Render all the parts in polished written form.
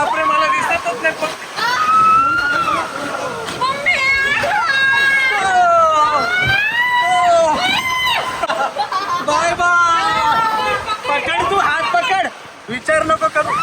बापरे मला दिसतच नाही पण. Bye bye. पकड तू हात पकड विचार नको करू.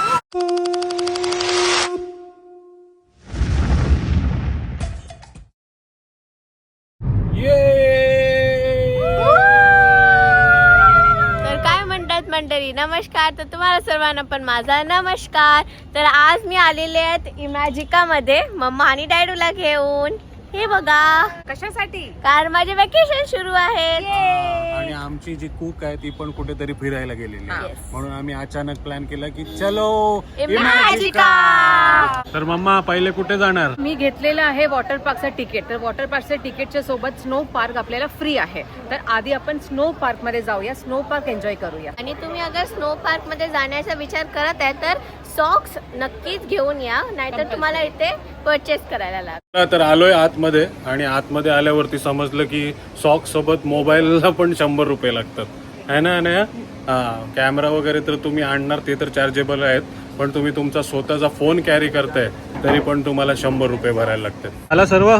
मंडळी नमस्कार. तर तुम्हाला सर्वांना पण माझा नमस्कार. तर आज मी आलेले आहेत इमॅजिकामध्ये मम्मा आणि डॅडूला घेऊन. हे बघा कशासाठी? कारण माझे वेकेशन सुरू आहे आणि आमची जी कुक आहे ती पण कुठेतरी फिरायला गेलेली आहे. Yes. म्हणून आम्ही अचानक प्लॅन केला की चलो इमॅजिका. तर मम्मा पहिले कुठे जाणार? मी घेतलेलं आहे वॉटर पार्कचं तिकीट. तर वॉटर पार्कच्या तिकीटच्या सोबत स्नो पार्क आपल्याला फ्री आहे. तर आधी आपण स्नो पार्क मध्ये जाऊया, स्नो पार्क एन्जॉय करूया. आणि तुम्ही अगर स्नो पार्क मध्ये जाण्याचा विचार करत आहे तर सॉक्स नक्कीच घेऊन या, नाहीतर तुम्हाला इथे परचेस करायला लागेल. तर आलोय आतमध्ये आणि आतमध्ये आल्यावरती समजलं की सॉक्स सोबत मोबाईलला पण 100 रुपये लागतात है ना अनया? हा, कॅमेरा वगैरे तर तुम्ही आणणार ते तर चार्जेबल आहेत, पण तुम्ही तुमचा स्वतःचा फोन कॅरी करताय तरी पण तुम्हाला 100 रुपये भरायला लागतात. आला सर्व.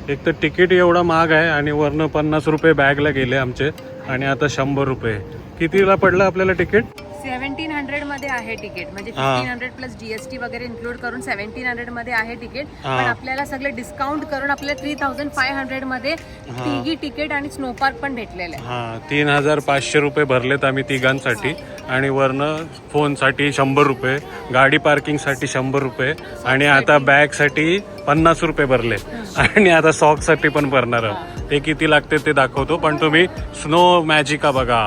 एक तर तिकीट एवढा महाग आहे आणि वरनं 50 रुपये बॅगला गेले आमचे आणि आता 100 रुपये. कितीला पडलं आपल्याला तिकीट? 1700 मध्ये आहे तिकीट, म्हणजे 1500 प्लस जीएसटी वगैरे इन्क्लूड करून 1700 मध्ये आहे तिकीट. पण आपल्याला सगळे डिस्काउंट करून आपल्याला 3500 मध्ये तिघी तिकीट आणि स्नो पार्क पण भेटलेले आहे. हा, 3500 रुपये भरलेत आम्ही तिघांसाठी आणि वरनं फोनसाठी 100 रुपये, गाडी पार्किंगसाठी 100 रुपये आणि आता बॅगसाठी 50 रुपये भरले आणि आता सॉक्ससाठी पण भरणार आहोत. ते किती लागते ते दाखवतो, पण तुम्ही स्नो मॅजिका बघा.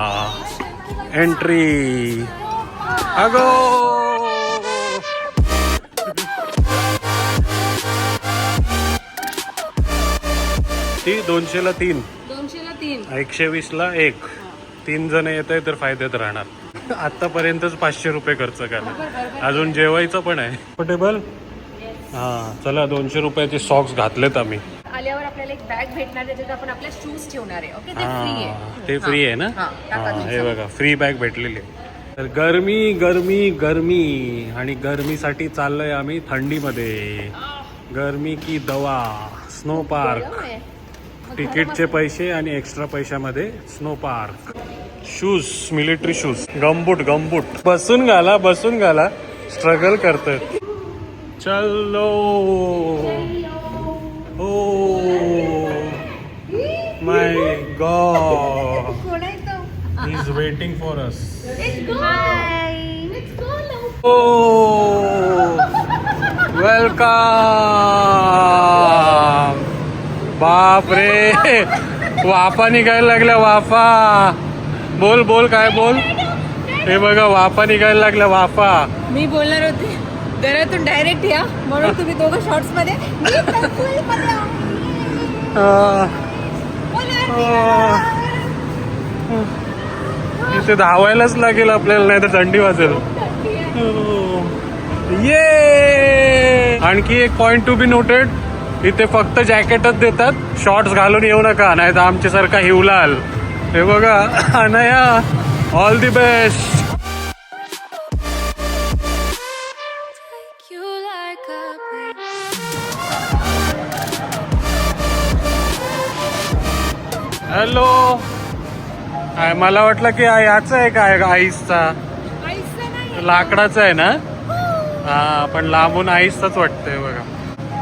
एंट्री अगो ती 200ला 3, 200ला 3, 120ला 1. 3 जण येत आहे तर फायद्यात राहणार. आतापर्यंतच 500 रुपये खर्च करा, अजून जेवायचं पण आहे. कम्फर्टेबल. हा चला, 200 रुपयाचे सॉक्स घातलेत आम्ही. आल्यावर आपल्याला एक बॅग भेटणार, त्याच्यात आपण आपल्या शूज ठेवणार आहे. ओके, ते फ्री आहे. ते फ्री आहे ना? टाका हे बघा, फ्री बॅग भेटलेली आहे. तर गरमी गरमी गरमी आणि गरमीसाठी चाललोय आम्ही थंडीमध्ये. गरमी की दवा. Snow park. तिकीटचे पैसे आणि एक्स्ट्रा पैशामध्ये snow park. Shoes, military shoes, gumboot gumboot. बसून घाला स्ट्रगल करतोय. चलो. Oh my God, he's waiting for us. Oh, welcome. बाप रे, वाफा निघायला लागल्या. वाफा बोल बोल, काय बोल. हे बघा, वाफा निघायला लागल्या. वाफा. मी बोलणार होते घरातून डायरेक्ट या, म्हणून तुम्ही दोघं शॉर्ट्स मध्ये. इथे धावायलाच लागेल आपल्याला, नाही तर थंडी वाजेल. ये आणखी एक पॉइंट टू बी नोटेड, इथे फक्त जॅकेटच देतात. शॉर्ट्स घालून येऊ नका, नाही तर आमच्यासारखा हिवलाल. हे बघा अनया, ऑल दी बेस्ट. हॅलो. मला वाटलं की याचा आहे काय, आईसचा. लाकडाचा आहे ना? हा, पण लांबून आईसचाच वाटतंय बघा.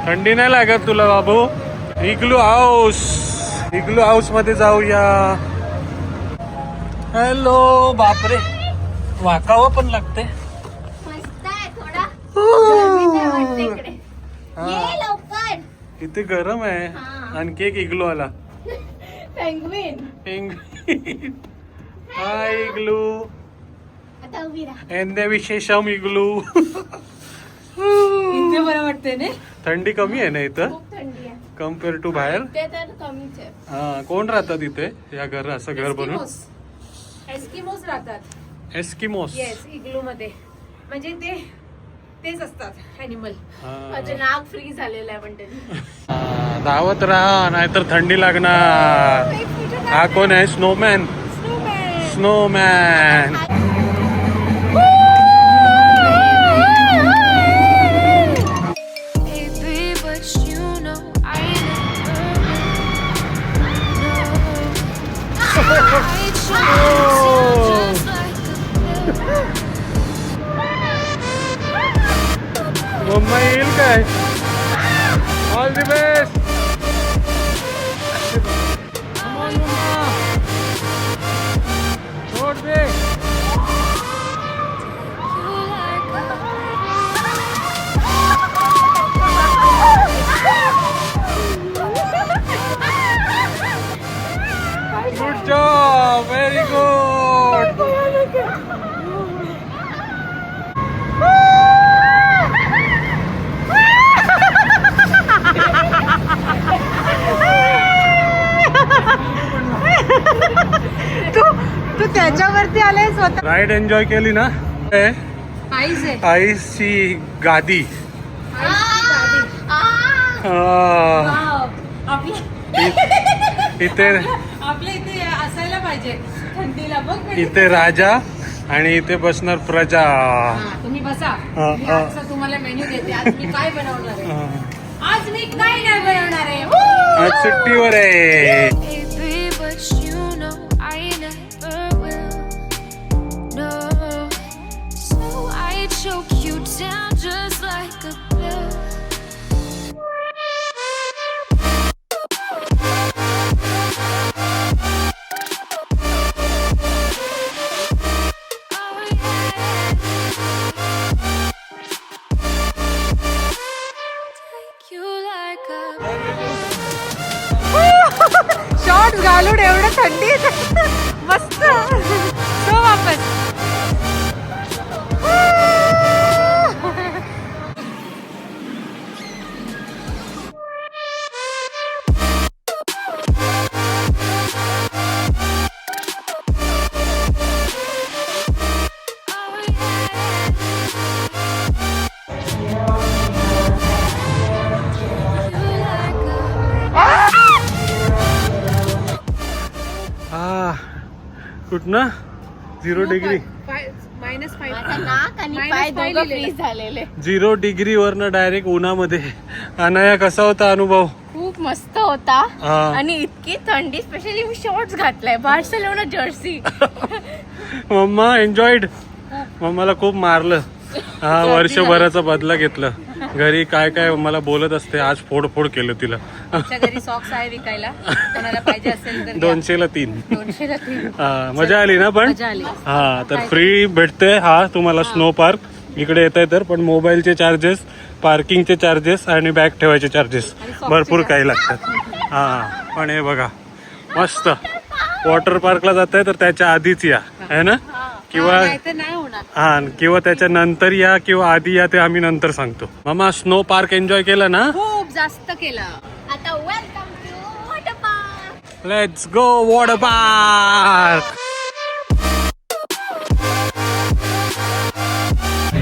थंडी नाही लागत तुला बाबू? इग्लू हाऊस मध्ये जाऊया. हॅलो. बापरे, वाकावं पण लागते. इथे गरम आहे. आणखी एक इग्लू आला. हाय इग्लू. एंदे विशेषम इग्लू. इथे बरं वाटतंय ना? थंडी कमी आहे ना इथं कम्पेअर टू बाहेर? हा, कोण राहतात इथे या घर, असं घर बनवून? एस्किमोस राहतात. एस्किमोस. येस, इग्लू मध्ये. म्हणजे तेच असतात ॲनिमल. माझं नाक फ्री झालेलं आहे पण धावत राहा, नाहीतर थंडी लागणार. हा कोण आहे? Snowman. Snowman. All the best. Come on, Mama. छोड़ दे. Good job, very good. तू त्याच्यावरती आलाय स्वतः. राईड एन्जॉय केली ना. आईच आहे. आईची गादी. इथे आपल्या इथे असायला पाहिजे थंडीला बघ. इथे राजा आणि इथे बसणार प्रजा. तुम्ही बसा. मी आजचा तुम्हाला मेन्यू देते. आज मी काय बनवणार आहे. आज मी काय नाही बनवणार आहे. आज सुट्टीवर आहे. Baby, but you know I never will. No, so I choke you down just like a pill. Oh yeah. Take you like a shorts घालून एवढं थंडीत मस्त. सो वापस. कुठनं 0 डिग्री. -5. माझा नाक आणि Minus पाय five दोघं लिहिलेलं. फ्रीज झालेले. 0 डिग्री वरनं डायरेक्ट उन्हामध्ये. अनाया कसा होता अनुभव. खूप मस्त होता. हा. आणि इतकी थंडी स्पेशली मी शॉर्ट्स घातलाय. Barcelona jersey. मम्मा एन्जॉयड. मम्माला खूप मारलं. हा वर्षभराचा बदला घेतला. घरी काय काय मला बोलत असते. आज फोड केलं तिला. आमच्या घरी सॉक्स आहे विकायला. कोणाला पाहिजे असेल तर 200ला 3. 200ला 3. मजा आली ना पण. मजा आली. हा तर फ्री भेटते हा तुम्हाला स्नो पार्क. इकडे येत आहे तर पण मोबाईलचे चार्जेस, पार्किंगचे चार्जेस आणि बॅग ठेवायचे चार्जेस भरपूर काही लागतात. हा पण हे बघा मस्त. वॉटर पार्कला जात आहे तर त्याच्या आधीच या है ना. किंवा नाहीतर नाही होणार. हा किंवा त्याच्या नंतर या किंवा आधी या ते आम्ही नंतर सांगतो. मामा स्नो पार्क एन्जॉय केला ना. खूप जास्त केलं. आता welcome to water park. Let's go water park.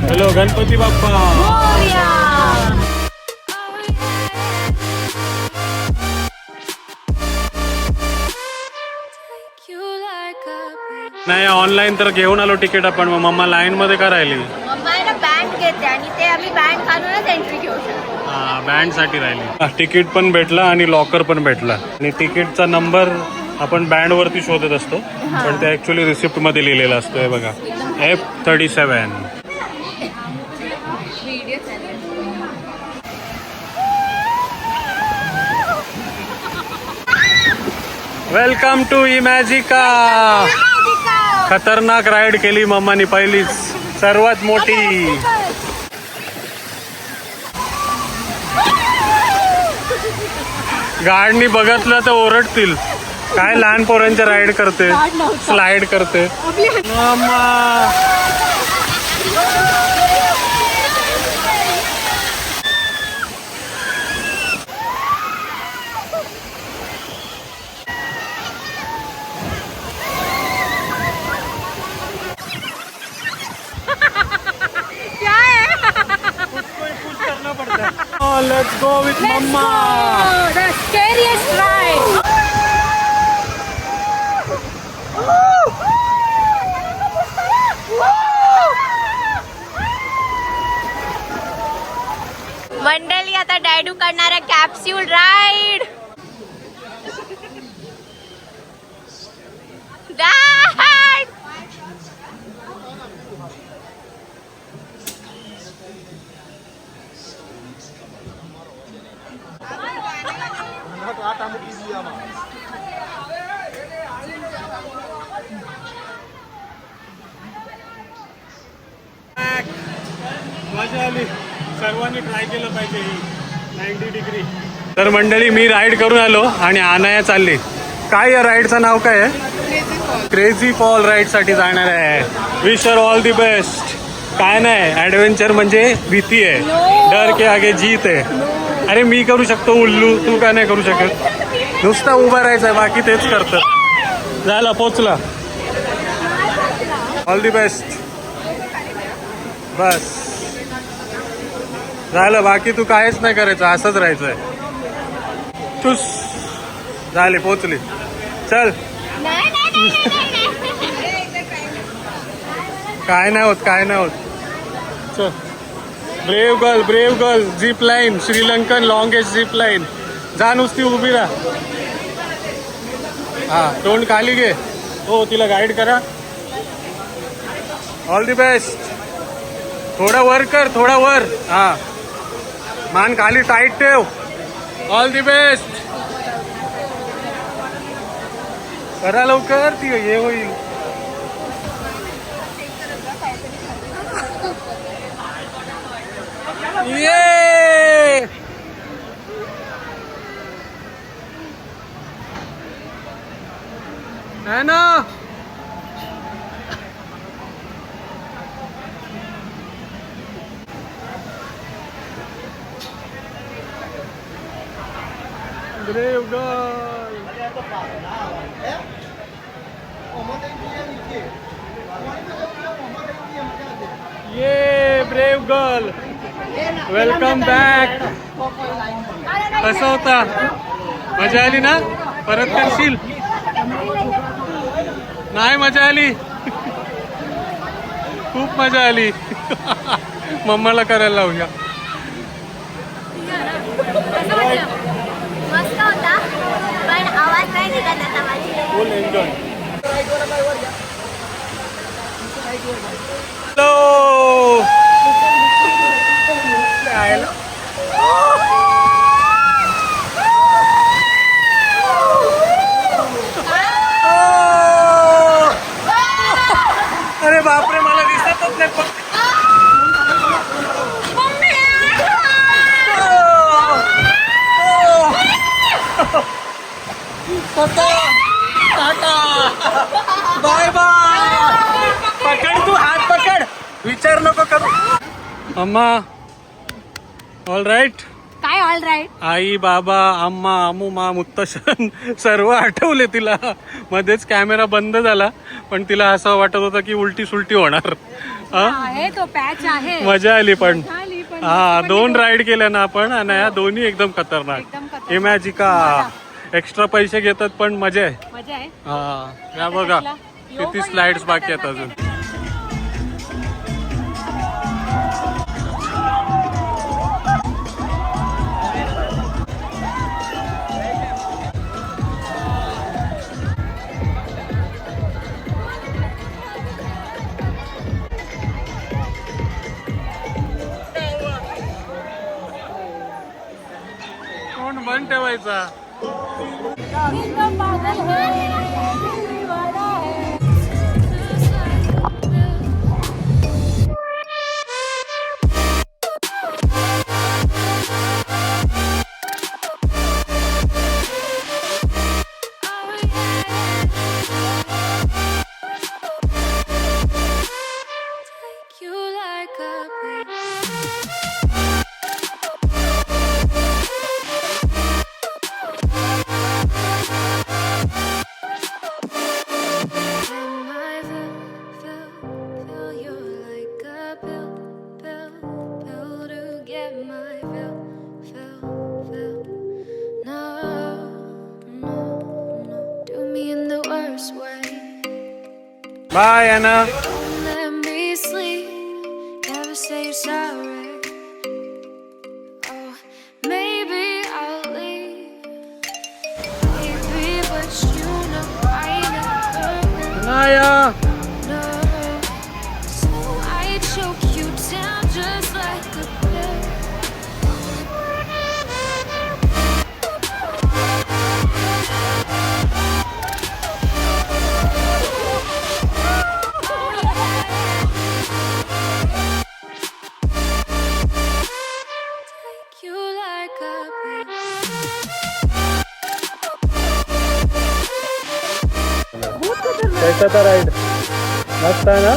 Hello Ganpati Bappa. take you like a pill. नाही ऑनलाईन तर घेऊन आलो तिकीट आपण. मग मम्मा लाईन मध्ये का राहिली. मम्मा आहे ना बँड घेते आणि ते आम्ही बँड घालूनच एंट्री घेऊ शकतो. हा बँड साठी राहिली. तिकीट पण भेटला आणि लॉकर पण भेटला. आणि तिकीटचा नंबर आपण बँड वरती शोधत असतो पण ते ऍक्च्युअली रिसिप्ट मध्ये लिहिलेला असतो. हे बघा F37. Welcome to Imagica. खतरनाक राईड केली मम्मानी पहिलीच सर्वात मोठी. गाडनी बघितलं तर ओरडतील. काय लहान पोरांच्या राईड करते, स्लाइड करते. Mama let's go with mama. The scariest ride. मंडळी आता डॅडू करणारा कॅप्स्यूल राईड. मजा आली. सर्वांनी ट्राय केलं पाहिजे ही 90 डिग्री. तर मंडळी मी राईड करून आलो आणि अनाया चालली. काय या राईडचं नाव काय आहे? क्रेझी फॉल राईडसाठी जाणार आहे. Wish her all the best. काय नाही, ॲडव्हेंचर म्हणजे भीती आहे, डर के आगे जीत आहे. अरे मी करू शकतो उल्लू, तू का नाही करू शकत? नुसता उभा राहायचं, बाकी तेच करतं. झाला, पोचला. All the best. बस झालं, बाकी तू काहीच नाही करायचं, असंच राहायचंय. चुस झाले, पोचली. चल. काय नाही होत, काय नाही होत. चल. Brave girl zip line, Sri Lankan longest zip line. जा, नुसती उभी राहा. हा, तोंड खाली घे. हो, तिला गाईड करा. All the best. थोडा वर कर, थोडा वर. हा, मान खाली टाईट ठेव. All the best. करा लवकर, ती हे होईल. ये है ना. Brave girl. ये ब्रेव गर्ल, वेलकम बॅक. कसं होता? मजा आली ना? परत करशील? नाही मजा आली? खूप मजा आली. मम्माला करायला लावूया. मस्त होता, पण आवाज नाही निघत आता माझी. Full enjoy. हॅलो. अरे बापरे, मला दिसतच नाही. बाय बाय. पकड, तू हात पकड, विचार नको करू. अम्मा, ऑल राईट. काय ऑल राईट? आई, बाबा, अम्मा, अम्मुमा, मुत्तशन सर्व आठवले तिला. मध्येच कॅमेरा बंद झाला, पण तिला असं वाटत होतं की उलटी सुलटी होणार. आहे तो पॅच आहे. मजा आली पण. झाली पण. हा, 2 राईड केल्या ना आपण, आणि या दोन्ही एकदम खतरनाक. इमॅजिका एक्स्ट्रा पैसे घेतात, पण मजा आहे. मजा आहे. हा, या बघा किती स्लाइड्स बाकी आहेत अजून. तोंड बंद ठेवायचा. Bye, Anna. Let me sleep, never say you're sorry. Oh, maybe I'll leave, maybe, but you know I never will. Anaya. No, so I choke you down just like a pill. कशाचा ride मस्त आहे ना.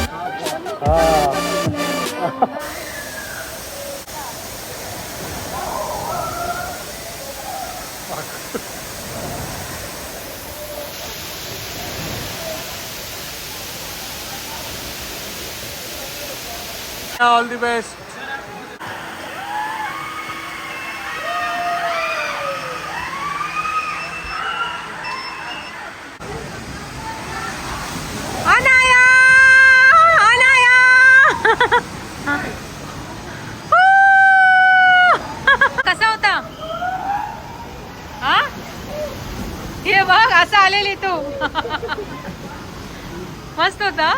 हा all the best. Anaya Anaya कसा होता हा हे बघ असं आलेली तू मस्त होता.